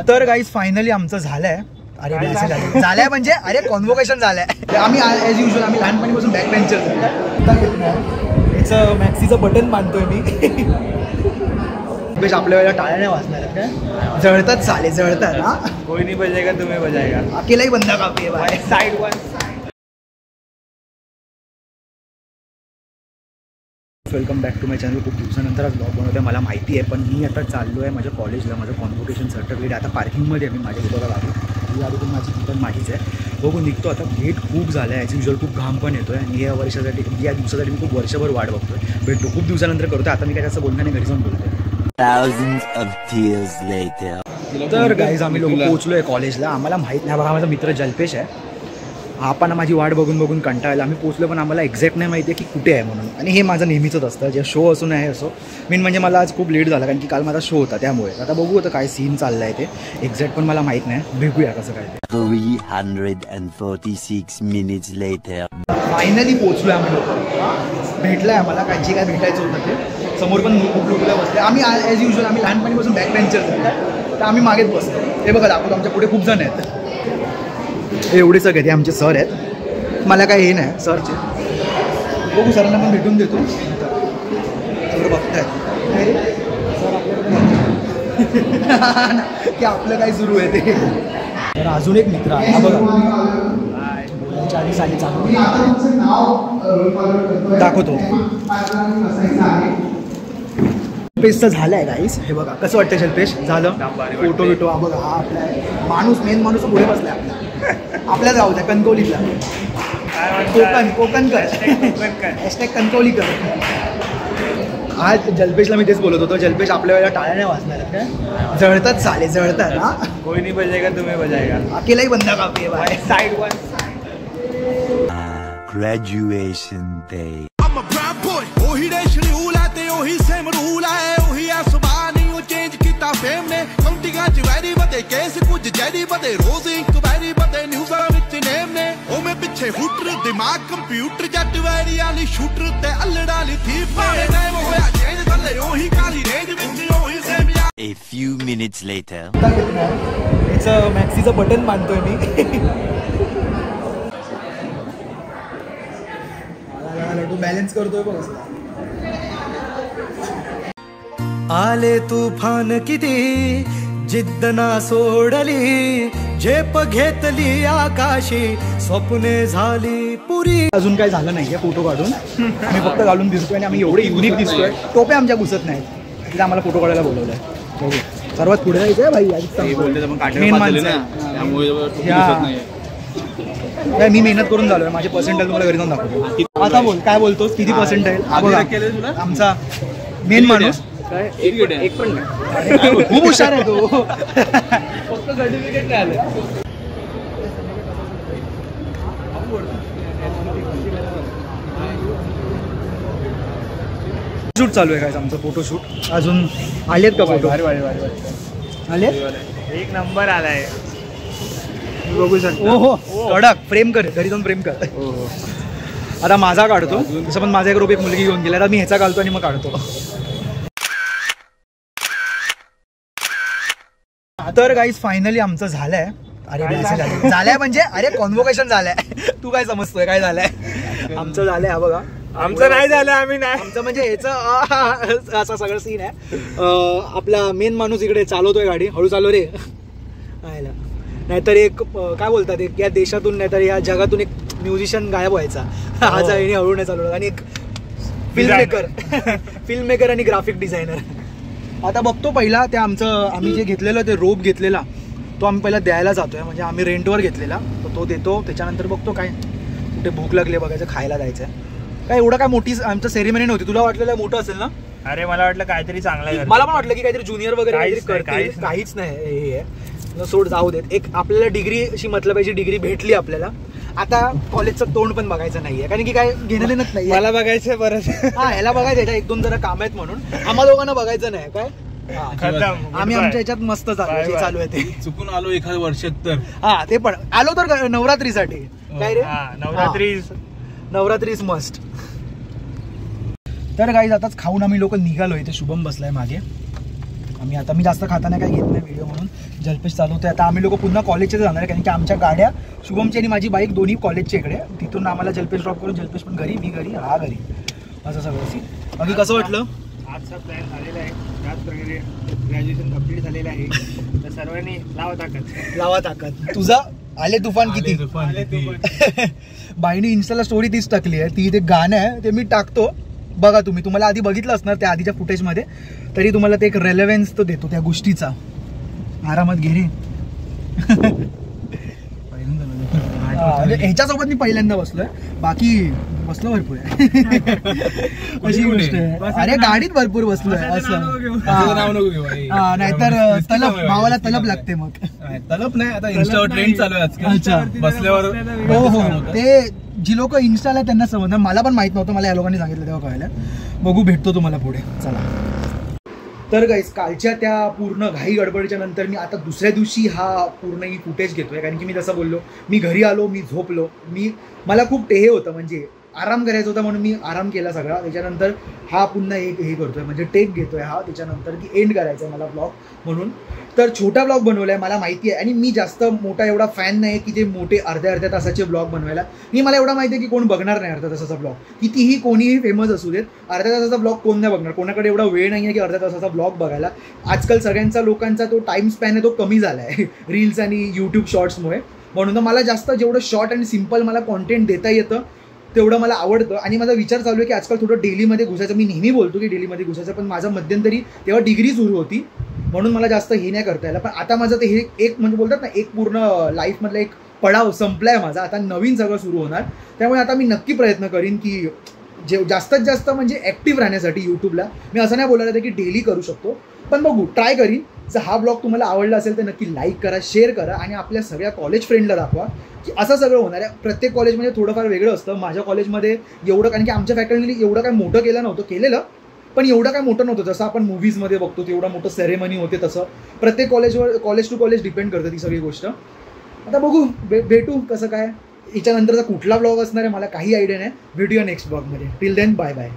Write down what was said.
तर guys finally आमचं झालंय. अरे झालंय म्हणजे अरे कॉन्व्होकेशन झालंय. आम्ही ॲज युजल आम्ही लहानपणीपासून बॅक बेंचर याचं मॅक्सीचं बटन बांधतोय मी. बेश आपल्या वेळेला टाळ्या नाही वाजणार काय, जळतात चाले जळतात. हा कोई नहीं बजाएगा तुम्हें बजाएगा, अकेलाही बंदा कापी by side one. Welcome back to my channel. खूप दिवसानंतर आज ब्लॉग बनवतोय मला माहिती आहे, पण मी आता चाललो आहे माझ्या कॉलेजला. माझं कॉन्व्होकेशन सर्टिफिकेट आता पार्किंगमध्ये आहे. मी माझ्या घराला लागलो, ही गाडी पण माझी ती पण माझीच आहे. बघून निघतो आता. गेट खूप झालं आहे ॲज युजल, खूप घाम पण येतो आहे आणि या वर्षासाठी या दिवसासाठी मी खूप वर्षभर वाट बघतोय. भेटतो खूप दिवसानंतर करतो. आता मी काय असं बोलण्याने घरी जाऊन बोलतोय. तर गाईज आम्ही लोक पोहोचलो आहे कॉलेजला. आम्हाला माहीत नाही बघा, माझा मित्र जल्पेश आहे. आपण माझी वाट बघून बघून कंटाळला. आम्ही पोचलो पण आम्हाला एक्झॅक्ट नाही माहिती आहे की कुठे आहे म्हणून. आणि हे माझं नेहमीचंच असतं, जे शो असो नाही असो. मेन म्हणजे मला आज खूप लेट झाला कारण की काल माझा शो होता त्यामुळे. आता बघू आता काय सीन चाललं आहे ते एक्झॅक्ट पण मला माहीत नाही. भेटूया कसं काय ते. 346 minutes later. फायनली पोचलो आहे आम्ही लोक. भेटलं आहे आम्हाला काय जे काय भेटायचं होतं ते. समोर पण खूप लोक बसले. आम्ही ॲज युजल आम्ही लहानपणीपासून बॅक बेंचर तर आम्ही मागेच बसतो. हे बघा दाखवतो, आमच्या पुढे खूप जण आहेत. एवढे सगळे ते आमचे सर आहेत. मला काय हे नाही सरचे. बघू सरांना पण भेटून देतो. सर बघतायत की आपलं काय सुरू आहे ते. तर अजून एक मित्र आहे हा बघा, दाखवतो. जल्पेशचं झालं आहे गाईस. हे बघा कसं वाटतं जल्पेश झालं. फोटो बिटो हा बघा. हा आपला माणूस मेन माणूस पुढे बसला आहे आपल्याच गावचा कणकवलीतला. कोकणकर हॅशटॅग कणकवलीकर. आज जल्पेशला मी तेच बोलत होतो, जल्पेश आपल्या वेळेला टाळ्या नाही वाजणार काय, जळतात चाले जळतात. हा कोई नहीं बजाएगा तुम्हें बजाएगा, अकेलाही बंदा कापी by side one. Graduation day. I'm a proud boy. ਉਹੀ ਰੇਸ਼ਨੀ ਰੂਲ ਹੈ ਤੇ ਉਹੀ ਸੇਮ ਰੂਲ ਹੈ. ਉਹੀ ਅਸਮਾਨੀ ਉਹ ਚੇਂਜ ਕੀਤਾ ਫੇਮ ਨੇ. ਕਾਉਂਟਿੰਗਾਂ ਚ ਵੈਰੀ ਵਧੇ ਕੇਸ ਕੁਝ ਜੈਰੀ ਵਧੇ. ਰੋਜ਼ ਇਨਕੁਆਇਰੀ ਵਧੇ ਨਿਊਜ਼ਾਂ ਵਿੱਚ ਨੇਮ ਨੇ. ਉਹ ਮੈਂ ਪਿੱਛੇ ਹੂਟਰ ਦਿਮਾਗ ਕੰਪਿਊਟਰ ਜੱਟ ਵੈਰੀ ਵਾਲੀ ਸ਼ੂਟਰ ਤੇ ਅਲੜਾ ਲਈ ਥੀ ਪਾਣੇ ਟਾਈਮ ਹੋਇਆ ਚੇਂਜ ਥੱਲੇ ਉਹੀ ਕਾਲੀ ਰੇਂਜ ਵਿੱਚ ਉਹੀ same. A few minutes later. याचं मॅक्सीचं बटन बांधतोय मी. बॅलन्स करतोय बघ. आले तुफान किती जिद्द ना सोडली. झेप घेतली आकाशी स्वप्ने झाली पुरी. अजून काय झालं नाही आहे फोटो काढून. मी फक्त घालून दिसतोय आणि आम्ही एवढे युनिक दिसतोय. टोपे आमच्या घुसत नाहीत. तिथे आम्हाला फोटो काढायला बोलवलं आहे. बघू सर्वात पुढे जायचं आहे भाई. मी मेहनत करून झालोय. माझे पर्सेंटाईल तुम्हाला घरी जाऊन दाखवतो. आता बोल काय बोलतोस, किती पर्सेंटाईल. आमचा मेन माणूस एक पण नाही. खूप हुशार आहे तो. फक्त सर्टिफिकेट नाही आलं. शूट चालू आहे काय आमचं फोटोशूट. अजून आलेत का फोटो. आले एक नंबर आलाय. बघू शकतो. हो कडक. फ्रेम कर, घरी जाऊन फ्रेम कर. आता माझा काढतो. तसं पण माझ्या ग्रुप एक मुलगी घेऊन गेला. आता मी ह्याचा घालतो आणि मग काढतो. तर गाईज फायनली आमचं झालंय. अरे झालंय म्हणजे अरे कॉन्व्होकेशन झालंय. तू काय समजतोय काय झालंय. आमचं झालंय. हा बघा. आमचं नाही झालं. आम्ही नाही. आमचं म्हणजे ह्याचं असं सगळं सीन आहे. आपला मेन माणूस इकडे चालवतोय गाडी. हळू चालव रे. नाहीतर एक काय बोलतात एक या देशातून नाहीतर या जगातून एक म्युझिशियन गायब व्हायचा. आज आहे हळू नाही चालवलं. आणि एक फिल्म मेकर आणि ग्राफिक डिझायनर. आता बघतो पहिला ते आमचं आम्ही जे घेतलेलं ते रोप घेतलेला तो आम्ही पहिला द्यायला जातोय. म्हणजे आम्ही रेंटवर घेतलेला तर तो देतो. त्याच्यानंतर बघतो काय कुठे भूक लागली बघायचं, खायला जायचं. काय एवढं काय मोठी आमचं सेरेमनी नव्हती. तुला वाटलेलं मोठं असेल ना. अरे मला वाटलं काहीतरी चांगलं आहे. मला पण वाटलं की काहीतरी ज्युनियर वगैरे काहीच नाही. हे सोड जाऊ देत. एक आपल्याला डिग्री अशी मतलबाची डिग्री भेटली आपल्याला. आता कॉलेजचं तोंड पण बघायचं नाहीये कारण की काय घेणं देणंच नाही. मला बघायचंय परत. हा ह्याला बघायचं. एक दोन जरा काम आहेत म्हणून आम्हा दोघांना बघायचं नाही काय. आम्ही आमच्या ह्याच्यात मस्त चालू आहे ते. चुकून आलो एखाद्या वर्षात तर. हा ते पण आलो तर नवरात्रीसाठी. काय रे नवरात्री मस्ट. तर गाईज आताच खाऊन आम्ही लोक निघालो. इथे शुभम बसलाय मागे. मी जास्त खाताना काही घेत नाही व्हिडिओ म्हणून जलपेश चालवतोय. आता आम्ही लोक पुन्हा कॉलेजचे जाणार आहे कारण की आमच्या गाड्या शुभमची आणि माझी बाईक दोन्ही कॉलेजच्या इकडे, तिथून आम्हाला जलपेश ड्रॉप करून जलपेश पण घरी, मी घरी, हा घरी, असं सगळं असेल. बाकी कसं वाटलं? आजचा प्लॅन झालेला आहे, त्याचप्रकारे ग्रॅज्युएशन कम्प्लीट झालेलं आहे. तर सर्वांनी लावा ताकद. तुझा आले तुफान किती? बाईने इन्स्टाला स्टोरी तीच टाकली आहे, ती ते गाणं आहे ते मी टाकतो बघा. तुम्हाला आधी बघितलं असणार त्या आधीच्या फुटेजमध्ये, तरी तुम्हाला ते एक रेलेव्हन्स तो देतो त्या गोष्टीचा. आरामात घे रे. ह्याच्यासोबत मी पहिल्यांदा बसलोय, बाकी बसलो भरपूर आहे. अशी गोष्ट आहे. अरे गाडीत भरपूर बसलोय असं. नाहीतर तलप भावाला तलप लागते. मग तलप नाही, आता इन्स्टावर ट्रेंड चालू आहे आजकाल बसल्यावर. हो, ते जी लोक इन्स्टाला त्यांना समजणार, मला पण माहित नव्हतं, मला या लोकांनी सांगितलं तेव्हा कळलं. बघू, भेटतो तुम्हाला पुढे. चला. तर गाईस, कालच्या त्या पूर्ण घाई गडबडीच्या नंतर मी आता दुसऱ्या दिवशी हा पूर्ण ही फुटेज घेतोय. कारण की मी जसं बोललो, मी घरी आलो, मी झोपलो, मला खूप टेहे होतं, म्हणजे आराम करायचा होता म्हणून मी आराम केला सगळा. त्याच्यानंतर हा पुन्हा एक हे करतोय, म्हणजे टेक घेतोय हा, त्याच्यानंतर की एंड करायचा आहे मला ब्लॉग म्हणून. तर छोटा ब्लॉग बनवला आहे, मला माहिती आहे. आणि मी जास्त मोठा एवढा फॅन नाही की जे मोठे अर्ध्या तासाचे ब्लॉग बनवायला. मला एवढा माहिती आहे की कोण बघणार नाही अर्ध्या तासाचा ब्लॉग, कितीही कोणीही फेमस असू देत. अर्ध्या तासाचा ब्लॉग कोण नाही बघणार, कोणाकडे एवढा वेळ नाही आहे की अर्ध्या तासाचा ब्लॉग बघायला. आजकाल सगळ्यांचा लोकांचा तो टाईम स्पॅन आहे तो कमी झाला आहे रील्स आणि यूट्यूब शॉर्ट्समुळे. म्हणून तर मला जास्त जेवढं शॉर्ट आणि सिम्पल मला कॉन्टेंट देता येतं तेवढं मला आवडतं. आणि माझा विचार चालू आहे की आजकाल थोडं डेलीमध्ये घुसायचं. मी नेहमी बोलतो की डेलीमध्ये घुसायचं, पण माझं मध्यंतरी तेव्हा डिग्री सुरू होती म्हणून मला जास्त हे नाही करता यायला. पण आता माझं ते हे एक म्हणजे बोलतात ना, एक पूर्ण लाईफमधला एक पडाव संपला आहे माझा. आता नवीन सगळं सुरू होणार, त्यामुळे आता मी नक्की प्रयत्न करीन की जास्तीत जास्त म्हणजे ॲक्टिव्ह राहण्यासाठी यूट्यूबला. मी असं नाही बोलायला की डेली करू शकतो, पण बघू, ट्राय करीन. जर हा ब्लॉग तुम्हाला आवडला असेल तर नक्की लाईक करा, शेअर करा आणि आपल्या सगळ्या कॉलेज फ्रेंडला दाखवा की असं सगळं होणार आहे. प्रत्येक कॉलेजमध्ये थोडंफार वेगळं असतं. माझ्या कॉलेजमध्ये एवढं, कारण की आमच्या फॅकल्टीने एवढं काय मोठं केलेलं, पण एवढं काय मोठं नव्हतं. जसं आपण मूव्हीजमध्ये बघतो तेवढं मोठं सेरेमनी होते, तसं प्रत्येक कॉलेज टू कॉलेज डिपेंड करतं ती सगळी गोष्ट. आता बघू, भेटू कसं काय. याच्यानंतरचा कुठला ब्लॉग असणार आहे मला काही आयडिया नाही. भेटूया नेक्स्ट ब्लॉगमध्ये. Till then, bye bye.